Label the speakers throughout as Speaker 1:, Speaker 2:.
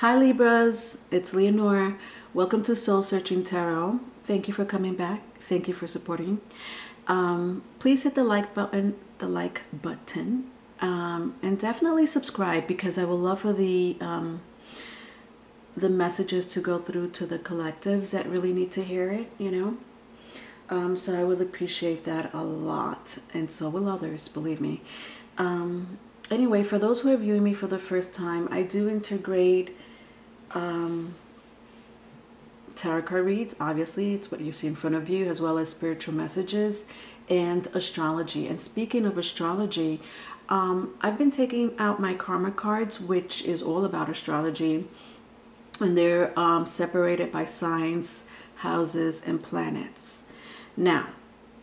Speaker 1: Hi Libras, it's Leonore. Welcome to Soul Searching Tarot. Thank you for coming back. Thank you for supporting. Please hit the like button, and definitely subscribe because I would love for the messages to go through to the collectives that really need to hear it, you know. So I would appreciate that a lot, and so will others, believe me. Anyway, for those who are viewing me for the first time, I do integrate tarot card reads. Obviously, it's what you see in front of you, as well as spiritual messages and astrology. And speaking of astrology, I've been taking out my karma cards, which is all about astrology, and they're separated by signs, houses, and planets. Now,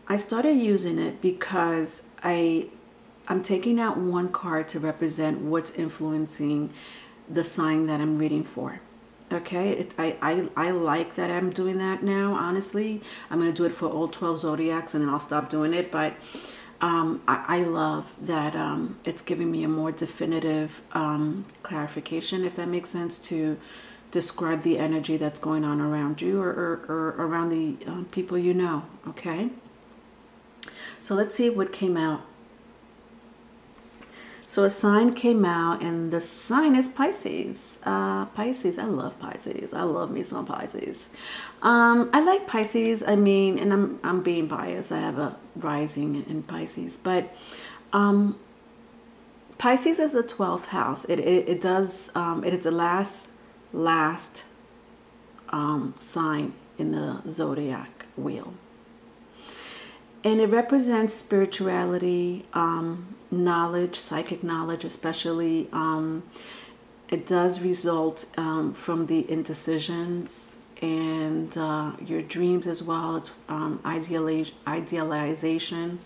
Speaker 1: I started using it because I'm taking out one card to represent what's influencing the sign that I'm reading for. Okay, I like that I'm doing that now. Honestly, I'm going to do it for all 12 zodiacs and then I'll stop doing it. But I love that it's giving me a more definitive clarification, if that makes sense, to describe the energy that's going on around you or around the people you know. Okay, so let's see what came out. So a sign came out, and the sign is Pisces. Pisces, I love Pisces. I love me some Pisces. I like Pisces. I mean, and I'm being biased. I have a rising in Pisces, but Pisces is the 12th house. It is the last sign in the zodiac wheel. And it represents spirituality, knowledge, psychic knowledge especially. It does result from the indecisions and your dreams as well. It's idealization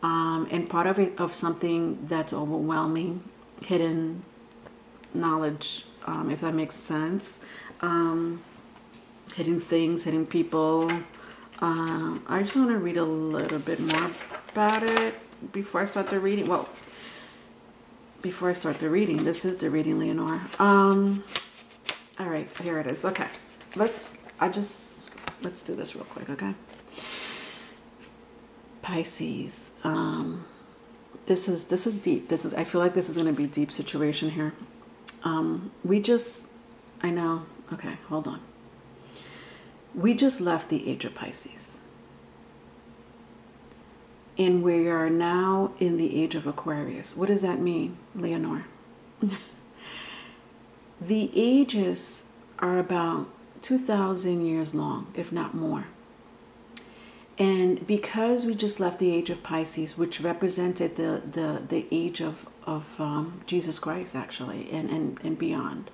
Speaker 1: and part of it of something that's overwhelming, hidden knowledge, if that makes sense. Hidden things, hidden people. I just want to read a little bit more about it before I start the reading. Well, before I start the reading, this is the reading, Leonore. All right, here it is. Okay, let's do this real quick, okay? Pisces. This is deep. I feel like this is going to be a deep situation here. I know. Okay, hold on. We just left the age of Pisces. And we are now in the age of Aquarius. What does that mean, Leonore? The ages are about 2,000 years long, if not more. And because we just left the age of Pisces, which represented the age of Jesus Christ, actually, and beyond.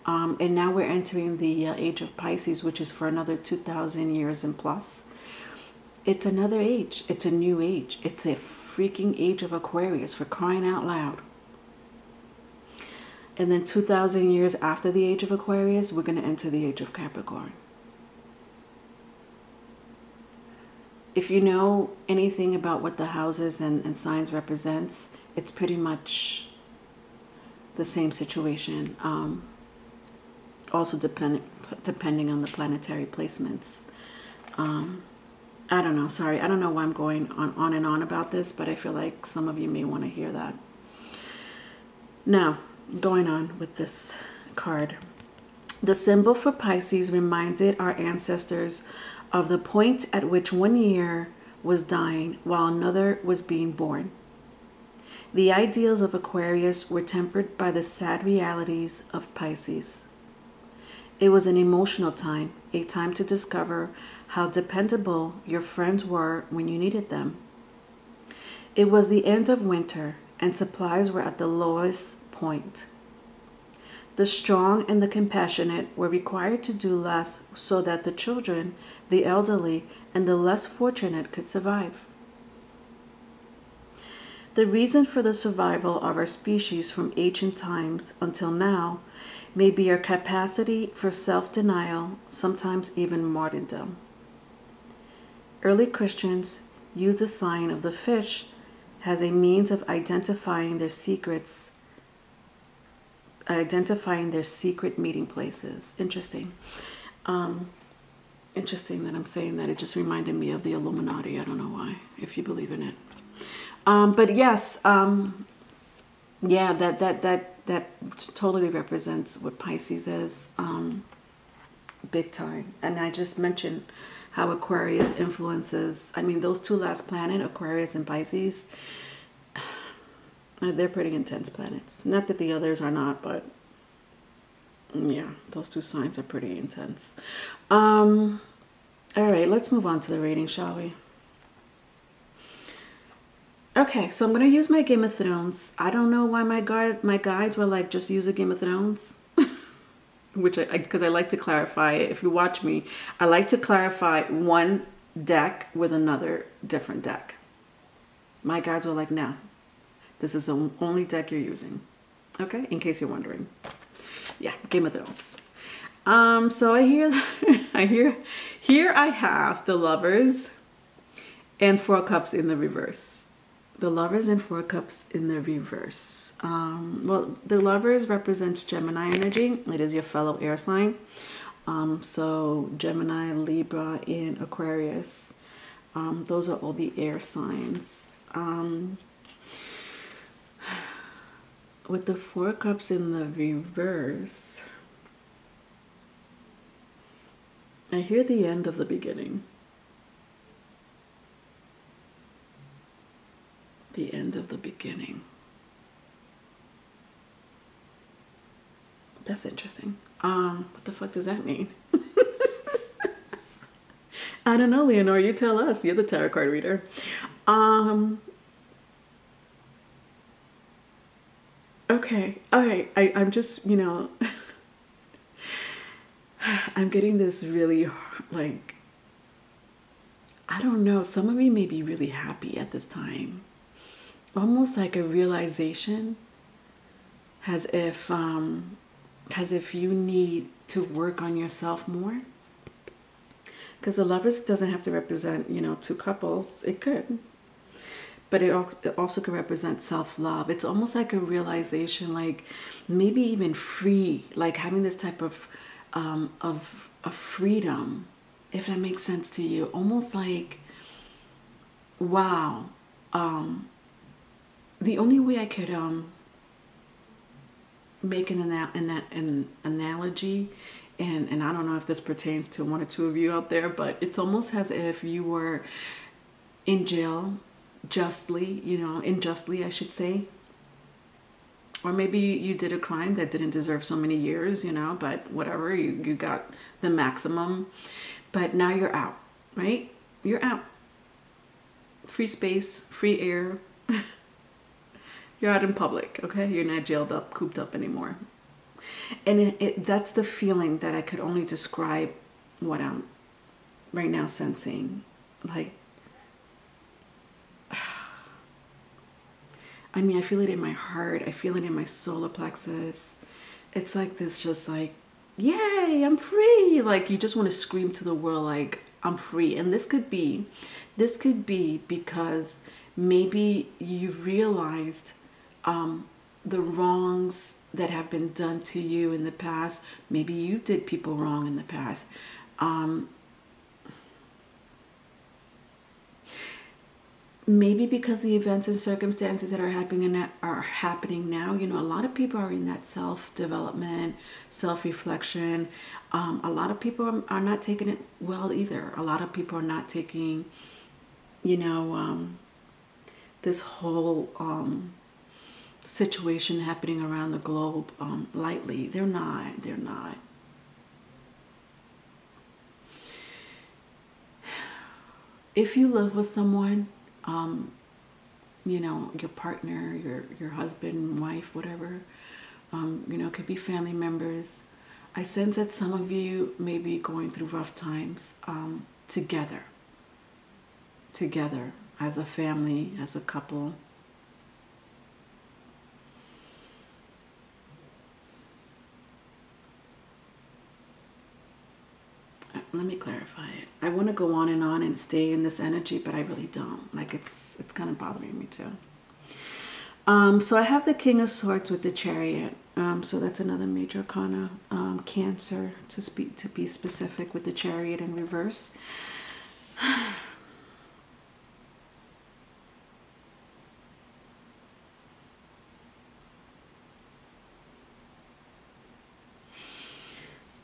Speaker 1: And now we're entering the age of Pisces, which is for another 2,000 years and plus. It's another age. It's a new age. It's a freaking age of Aquarius, for crying out loud. And then 2,000 years after the age of Aquarius, we're going to enter the age of Capricorn. If you know anything about what the houses and signs represents, it's pretty much the same situation. Also depending on the planetary placements. I don't know, sorry, I don't know why I'm going on and on about this, but I feel like some of you may want to hear that. Now, going on with this card. The symbol for Pisces reminded our ancestors of the point at which one year was dying while another was being born. The ideals of Aquarius were tempered by the sad realities of Pisces. It was an emotional time, a time to discover how dependable your friends were when you needed them. It was the end of winter, and supplies were at the lowest point. The strong and the compassionate were required to do less so that the children, the elderly, and the less fortunate could survive. The reason for the survival of our species from ancient times until now may be our capacity for self-denial, sometimes even martyrdom. Early Christians used the sign of the fish as a means of identifying their secrets identifying their secret meeting places. Interesting. Interesting that I'm saying that. It just reminded me of the Illuminati. I don't know why, if you believe in it. But yes, yeah, that totally represents what Pisces is, big time. And I just mentioned how Aquarius influences. I mean, those two last planets, Aquarius and Pisces, they're pretty intense planets. Not that the others are not, but yeah, those two signs are pretty intense. All right, let's move on to the reading, shall we? Okay, so I'm going to use my Game of Thrones. I don't know why my guides were like, just use a Game of Thrones. Which because I like to clarify it. If you watch me, I like to clarify one deck with another different deck. My guides were like, no, this is the only deck you're using. Okay, in case you're wondering. Yeah, Game of Thrones. So here I have the Lovers and Four of Cups in the reverse. The Lovers and Four of Cups in the reverse. Well, the Lovers represents Gemini energy. It is your fellow air sign. So Gemini, Libra, and Aquarius. Those are all the air signs. With the Four of Cups in the reverse, I hear the end of the beginning. The end of the beginning. That's interesting. What the fuck does that mean? I don't know, Leonore. You tell us. You're the tarot card reader. Okay. All right. I'm just, you know, I'm getting this really, like, I don't know. Some of you may be really happy at this time. Almost like a realization, as if you need to work on yourself more. Because the Lovers doesn't have to represent, you know, two couples. It could, but it also could represent self-love. It's almost like a realization, like maybe even free, like having this type of freedom, if that makes sense to you. Almost like, wow. The only way I could make an analogy, and I don't know if this pertains to one or two of you out there, but it's almost as if you were in jail justly, you know, unjustly, I should say. Or maybe you did a crime that didn't deserve so many years, you know, but whatever, you got the maximum. But now you're out, right? You're out. Free space, free air. You're out in public, okay? You're not jailed up, cooped up anymore. And that's the feeling that I could only describe what I'm right now sensing. Like, I mean, I feel it in my heart. I feel it in my solar plexus. It's like this, just like, yay, I'm free. Like, you just want to scream to the world, like, I'm free. And this could be because maybe you've realized the wrongs that have been done to you in the past. Maybe you did people wrong in the past. Maybe because the events and circumstances that are happening now, you know, a lot of people are in that self-development, self-reflection. A lot of people are not taking it well either. A lot of people are not taking, you know, this whole situation happening around the globe lightly. They're not. If you live with someone, you know, your partner, your husband, wife, whatever, you know, it could be family members. I sense that some of you may be going through rough times together as a family, as a couple. Let me clarify it. I want to go on and stay in this energy, but I really don't. Like, it's kind of bothering me too. So I have the King of Swords with the Chariot. So that's another major arcana. Cancer, to be specific, with the Chariot in reverse.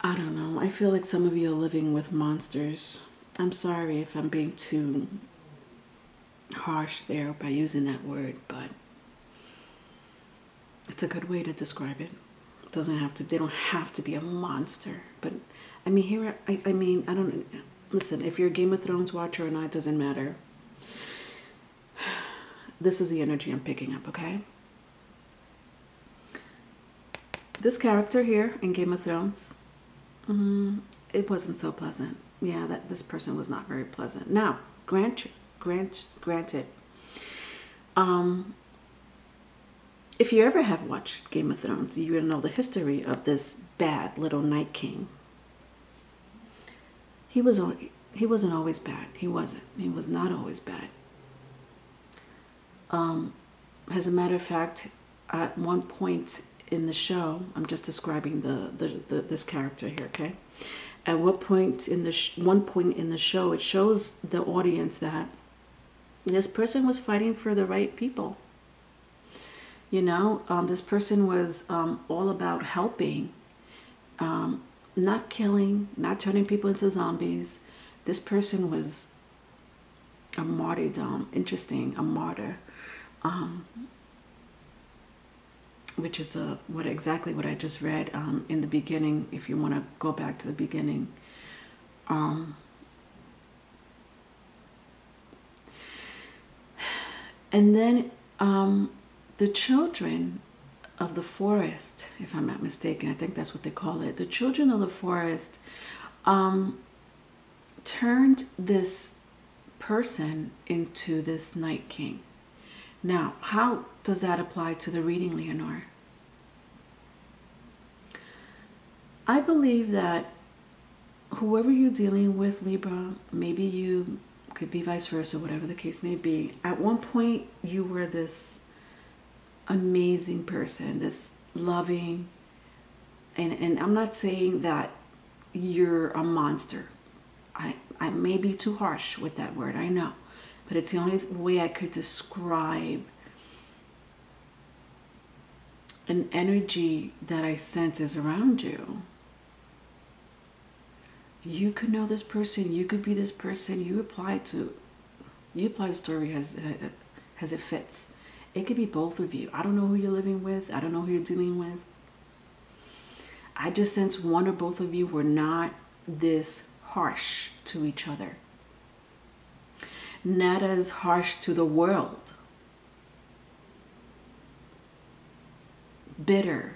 Speaker 1: I don't know. I feel like some of you are living with monsters. I'm sorry if I'm being too harsh there by using that word, but it's a good way to describe it. It doesn't have to, they don't have to be a monster. But I mean, here, I mean, I don't, listen, if you're a Game of Thrones watcher or not, it doesn't matter. This is the energy I'm picking up, okay? This character here in Game of Thrones, it wasn't so pleasant. Yeah, this person was not very pleasant. Now, granted, if you ever have watched Game of Thrones, you will know the history of this bad little Night King. He wasn't always bad. He wasn't. He was not always bad. As a matter of fact, at one point in the show, I'm just describing this character here, okay? At one point in the show, it shows the audience that this person was fighting for the right people. You know, this person was all about helping, not killing, not turning people into zombies. This person was a martyrdom, a martyr, which is exactly what I just read in the beginning. If you want to go back to the beginning, and then the children of the forest, if I'm not mistaken, I think that's what they call it. The children of the forest turned this person into this Night King. Now, how does that apply to the reading, Leonore? I believe that whoever you're dealing with, Libra, maybe you could be vice versa, whatever the case may be. At one point, you were this amazing person, this loving, and I'm not saying that you're a monster. I may be too harsh with that word, I know, but it's the only way I could describe an energy that I sense is around you. You could know this person, you could be this person, you apply the story as it fits. It could be both of you. I don't know who you're living with. I don't know who you're dealing with. I just sense one or both of you were not this harsh to each other. Not as harsh to the world. Bitter,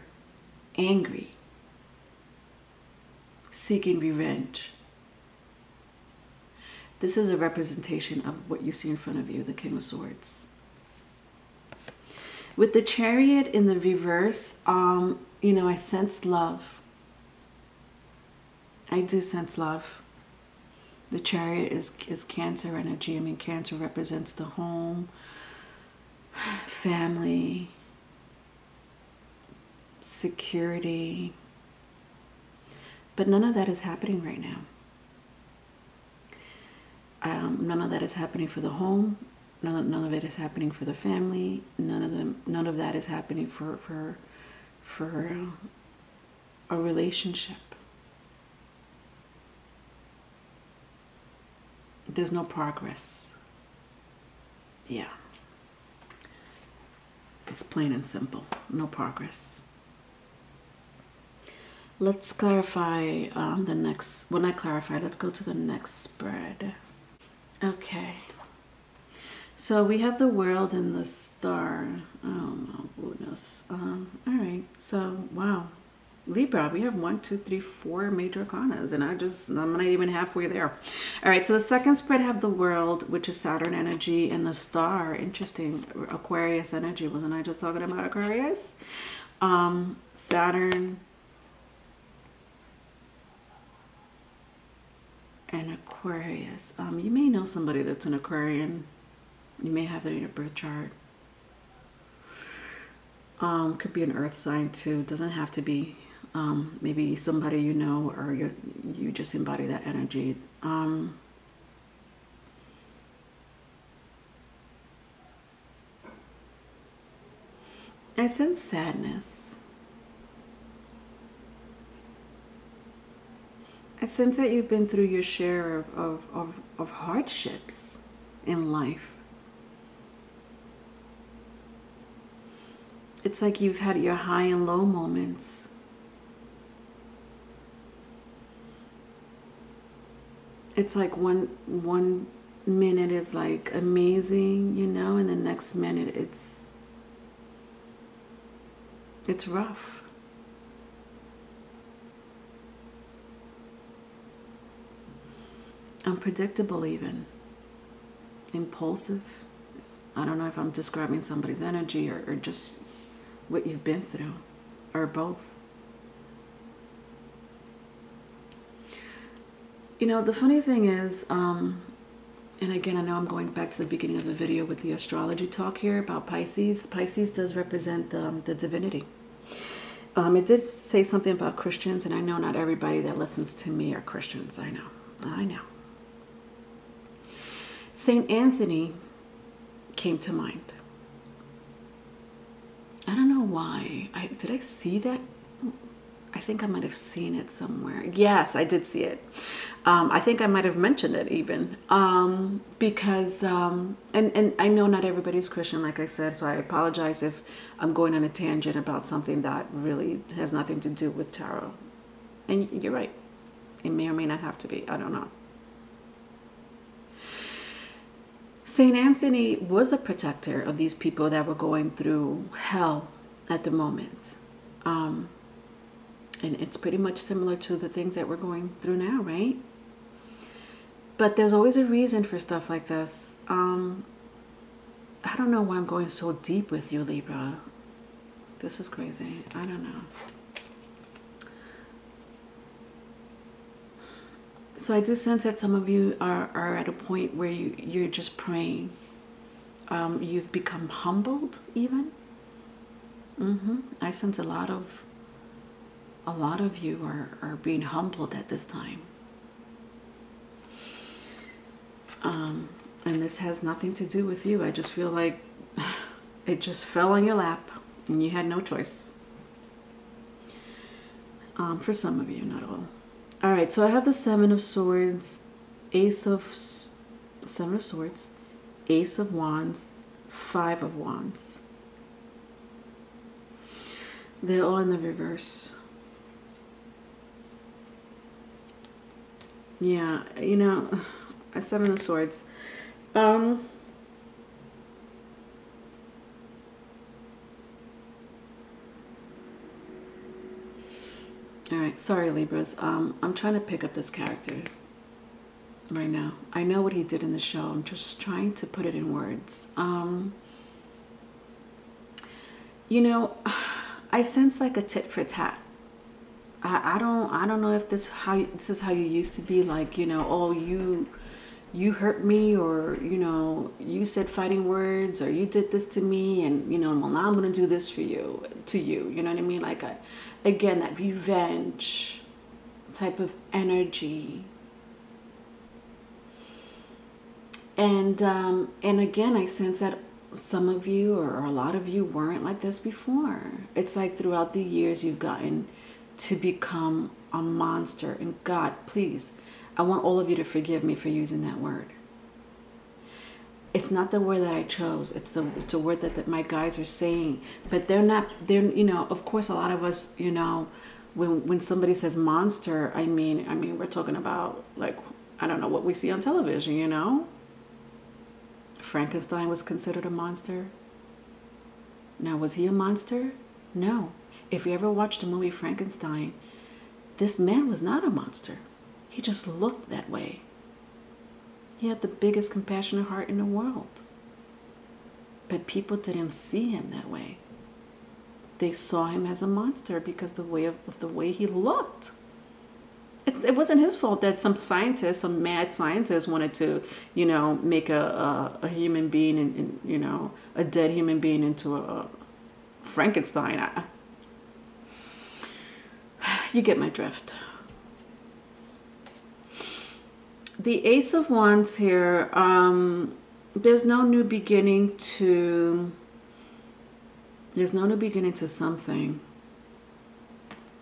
Speaker 1: angry, seeking revenge. This is a representation of what you see in front of you, the King of Swords. With the Chariot in the reverse, you know, I sense love. I do sense love. The Chariot is Cancer energy. I mean, Cancer represents the home, family, security. But none of that is happening right now. None of that is happening for the home. None of it is happening for the family. None of that is happening for a relationship. There's no progress. Yeah. It's plain and simple. No progress. Let's clarify the next. Well, not clarify. Let's go to the next spread. Okay. So we have the World and the Star. Oh my goodness. All right. So wow, Libra. We have 1, 2, 3, 4 major arcanas, and I'm not even halfway there. All right. So the second spread have the World, which is Saturn energy, and the Star. Interesting. Aquarius energy. Wasn't I just talking about Aquarius? Saturn and Aquarius. You may know somebody that's an Aquarian. You may have it in your birth chart. Could be an earth sign too. Doesn't have to be. Maybe somebody you know, or you just embody that energy. I sense sadness. I sense that you've been through your share of hardships in life. It's like you've had your high and low moments. It's like one minute is like amazing, you know, and the next minute it's rough. Unpredictable even. Impulsive. I don't know if I'm describing somebody's energy or just what you've been through, or both. You know, the funny thing is, and again, I know I'm going back to the beginning of the video with the astrology talk here about Pisces. Pisces does represent the divinity. It did say something about Christians, and I know not everybody that listens to me are Christians. I know. Saint Anthony came to mind. I don't know why. Did I see that? I think I might have seen it somewhere. Yes, I did see it. I think I might have mentioned it even. Because, and I know not everybody's Christian, like I said, so I apologize if I'm going on a tangent about something that really has nothing to do with tarot. And you're right. It may or may not have to be. I don't know. Saint Anthony was a protector of these people that were going through hell at the moment. And it's pretty much similar to the things that we're going through now, right? But there's always a reason for stuff like this. I don't know why I'm going so deep with you, Libra. This is crazy. I don't know. So I do sense that some of you are at a point where you're just praying. You've become humbled even. I sense a lot of you are being humbled at this time. And this has nothing to do with you. I just feel like it just fell on your lap and you had no choice. For some of you, not all. All right, so I have the Seven of Swords, Seven of Swords, Ace of Wands, Five of Wands. They're all in the reverse. Yeah, you know, a Seven of Swords. All right, sorry Libras. I'm trying to pick up this character right now. I know what he did in the show. I'm just trying to put it in words. You know, I sense like a tit for tat. I don't know if this is how you used to be, like, you know, oh, you hurt me, or, you know, you said fighting words, or you did this to me, and, you know, well, now I'm going to do this for you, you know what I mean? Like, again, that revenge type of energy. And again, I sense that some of you, or a lot of you, weren't like this before. It's like throughout the years you've gotten to become a monster. And God, please, I want all of you to forgive me for using that word. It's not the word that I chose. It's a word that my guides are saying. But they're, you know, of course, a lot of us, you know, when somebody says monster, I mean, we're talking about, like, I don't know, what we see on television, you know? Frankenstein was considered a monster. Now, was he a monster? No. If you ever watched the movie Frankenstein, this man was not a monster. He just looked that way. He had the biggest compassionate heart in the world. But people didn't see him that way. They saw him as a monster because of the way he looked. It wasn't his fault that some mad scientist wanted to, you know, make a human being and, you know, a dead human being into a Frankenstein. You get my drift. The Ace of Wands here, there's no new beginning to... There's no new beginning to something.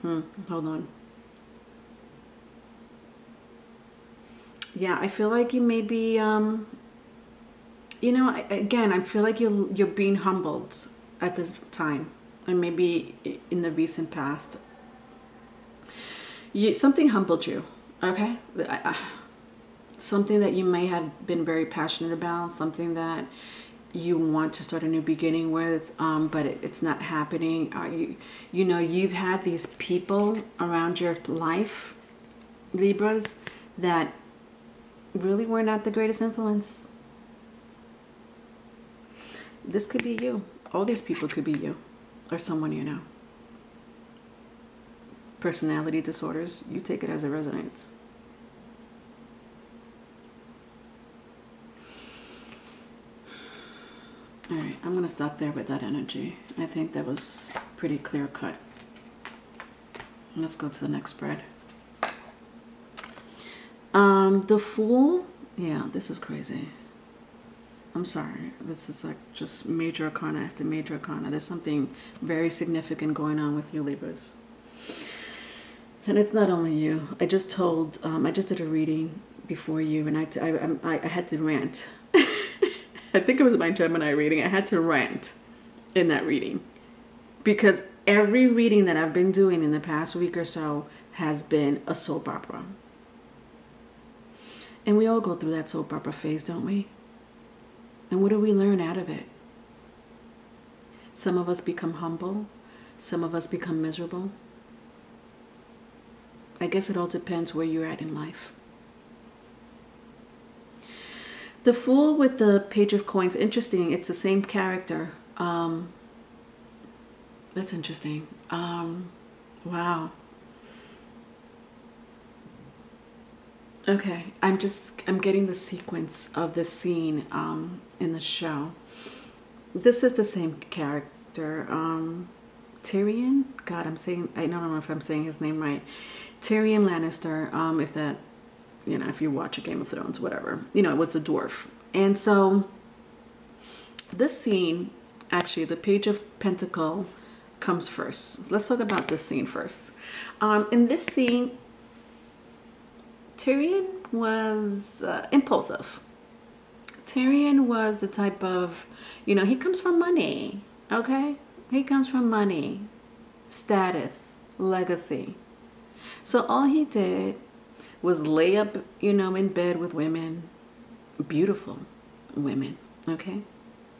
Speaker 1: Hold on. Yeah, I feel like you may be, you know, again, I feel like you're being humbled at this time, and maybe in the recent past. Something humbled you, okay? Something that you may have been very passionate about, something that you want to start a new beginning with, but it's not happening. You know, you've had these people around your life, Libras, that really were not the greatest influence. This could be you. All these people could be you or someone you know. Personality disorders, you take it as it resonates. All right, I'm going to stop there with that energy. I think that was pretty clear cut. Let's go to the next spread. The Fool. Yeah, this is crazy. I'm sorry. This is like just major arcana after major arcana. There's something very significant going on with you, Libras. And it's not only you. I just told, I just did a reading before you, and I had to rant. I think it was my Gemini reading. I had to rant in that reading because every reading that I've been doing in the past week or so has been a soap opera. And we all go through that soap opera phase, don't we? And what do we learn out of it? Some of us become humble. Some of us become miserable. I guess it all depends where you're at in life. The Fool with the Page of Coins, interesting. It's the same character. That's interesting. Wow. Okay, I'm getting the sequence of the scene in the show. This is the same character. Tyrion? God, I don't know if I'm saying his name right. Tyrion Lannister, if that, you know, if you watch a Game of Thrones, whatever, you know, it's a dwarf. And so this scene, actually, the Page of Pentacle comes first. So let's talk about this scene first. In this scene, Tyrion was impulsive. Tyrion was the type of, you know, he comes from money, okay? He comes from money, status, legacy. So all he did was lay up, you know, in bed with women, beautiful women, okay?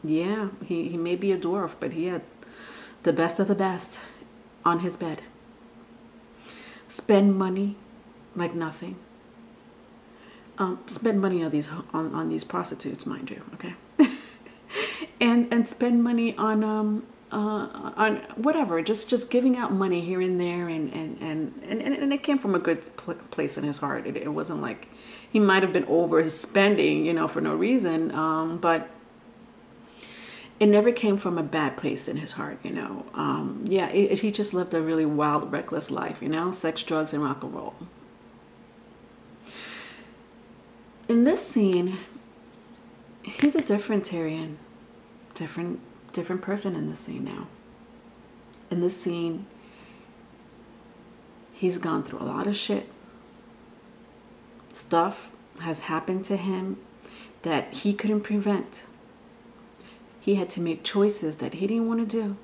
Speaker 1: Yeah, he may be a dwarf, but he had the best of the best on his bed. Spend money like nothing. Spend money on these prostitutes, mind you, okay? and spend money on whatever, just giving out money here and there, and it came from a good place in his heart. It wasn't like he might have been overspending, you know, for no reason, but it never came from a bad place in his heart, you know. Yeah, he just lived a really wild, reckless life, you know, sex, drugs, and rock and roll. In this scene, he's a different Tyrion, different person in this scene now. In this scene, he's gone through a lot of shit. Stuff has happened to him that he couldn't prevent. He had to make choices that he didn't want to do.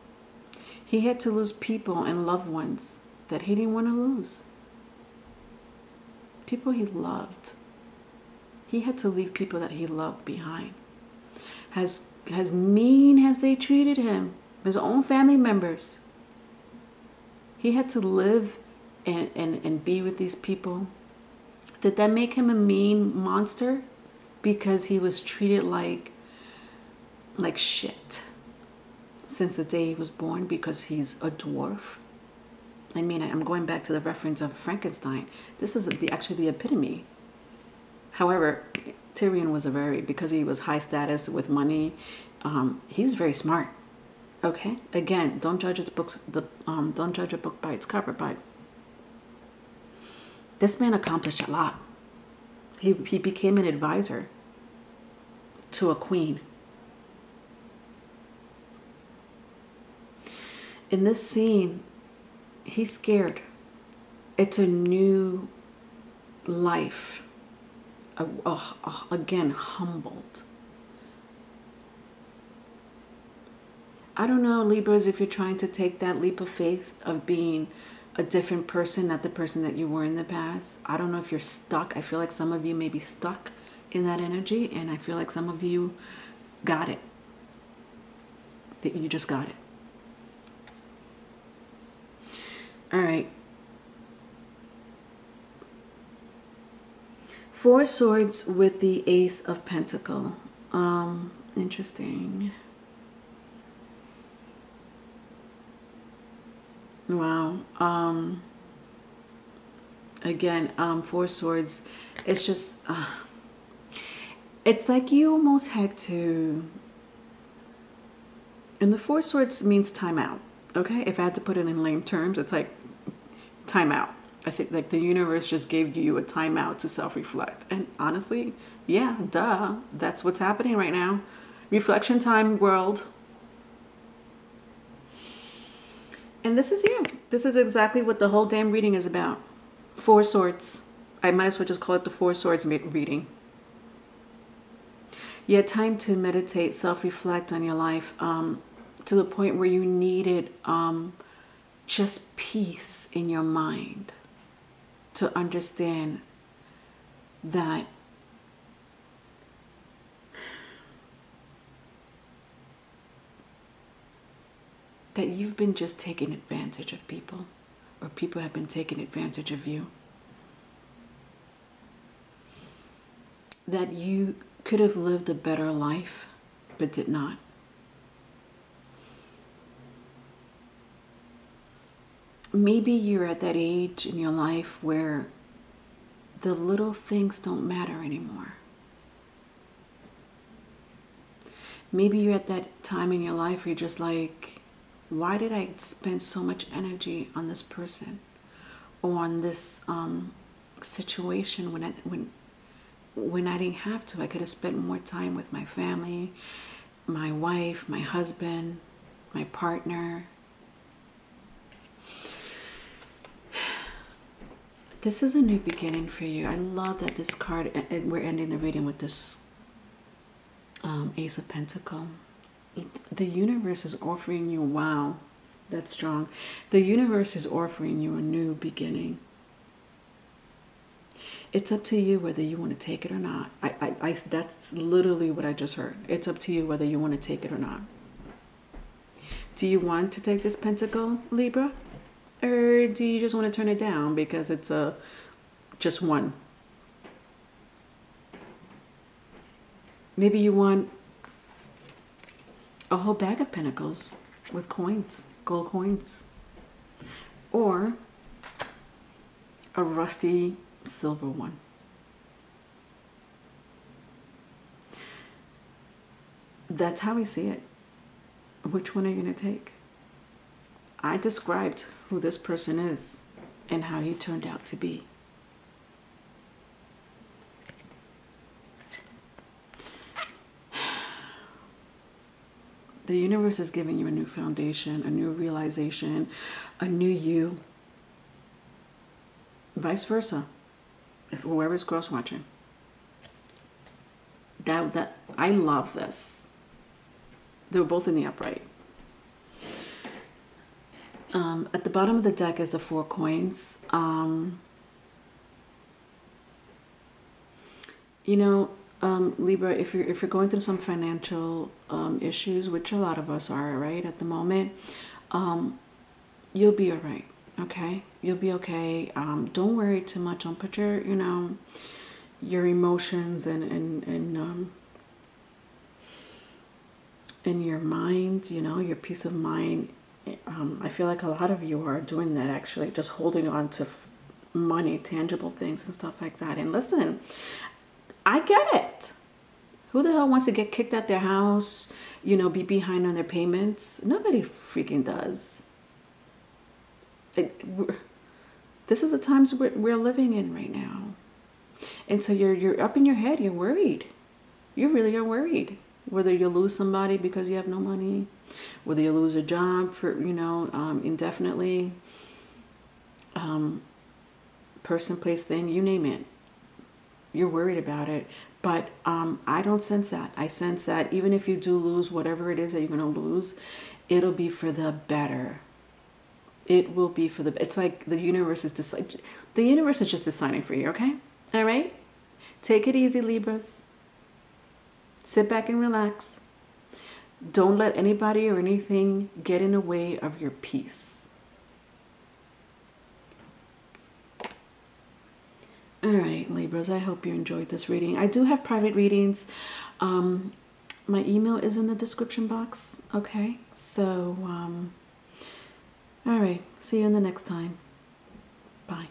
Speaker 1: He had to lose people and loved ones that he didn't want to lose. People he loved. He had to leave people that he loved behind. As mean as they treated him, his own family members, he had to live and be with these people. Did that make him a mean monster? Because he was treated like shit since the day he was born because he's a dwarf? I mean, I'm going back to the reference of Frankenstein. This is actually the epitome. However, Tyrion was because he was high status with money, he's very smart. Okay, again, don't judge its books. Don't judge a book by its cover. But this man accomplished a lot. He became an advisor to a queen. In this scene, he's scared. It's a new life. Again, humbled. I don't know, Libras, if you're trying to take that leap of faith of being a different person, not the person that you were in the past. I don't know if you're stuck. I feel like some of you may be stuck in that energy, and I feel like some of you got it. That you just got it. All right. 4 swords with the Ace of Pentacle. Interesting. Wow. Again, 4 swords. It's just, it's like you almost had to, and the 4 swords means time out. Okay. If I had to put it in lame terms, it's like time out. I think like the universe just gave you a timeout to self-reflect. And honestly, yeah, duh. That's what's happening right now. Reflection time, world. And this is you. This is exactly what the whole damn reading is about. 4 swords. I might as well just call it the 4 swords reading. You had time to meditate, self-reflect on your life to the point where you needed just peace in your mind to understand that you've been just taking advantage of people, or people have been taking advantage of you. That you could have lived a better life, but did not. Maybe you're at that age in your life where the little things don't matter anymore. Maybe you're at that time in your life where you're just like, why did I spend so much energy on this person or on this situation when I didn't have to? I could have spent more time with my family, my wife, my husband, my partner. This is a new beginning for you. I love that this card, we're ending the reading with this Ace of Pentacle. The universe is offering you, wow, that's strong. The universe is offering you a new beginning. It's up to you whether you want to take it or not. That's literally what I just heard. It's up to you whether you want to take it or not. Do you want to take this pentacle, Libra? Or do you just want to turn it down because it's just one? Maybe you want a whole bag of pentacles with coins, gold coins. Or a rusty silver one. That's how I see it. Which one are you going to take? I described who this person is and how he turned out to be. The universe is giving you a new foundation, a new realization, a new you. Vice versa. If whoever's cross watching. I love this. They were both in the upright. At the bottom of the deck is the 4 coins. Libra, if you're going through some financial issues, which a lot of us are, right, at the moment, you'll be all right. Okay, you'll be okay. Don't worry too much. Don't put your emotions and your mind, your peace of mind. I feel like a lot of you are doing that, actually, just holding on to money, tangible things and stuff like that. And listen, I get it. Who the hell wants to get kicked out their house, you know, be behind on their payments. Nobody freaking does. This is the times we're living in right now. And so you're up in your head, you're worried. You really are worried. Whether you'll lose somebody because you have no money, whether you'll lose a job for, you know, indefinitely, person, place, thing, you name it. You're worried about it. But I don't sense that. I sense that even if you do lose whatever it is that you're going to lose, it'll be for the better. It will be for the, it's like the universe is just deciding for you, okay? All right? Take it easy, Libras. Sit back and relax. Don't let anybody or anything get in the way of your peace. All right, Libras, I hope you enjoyed this reading. I do have private readings. My email is in the description box, okay? So, all right, see you in the next time. Bye.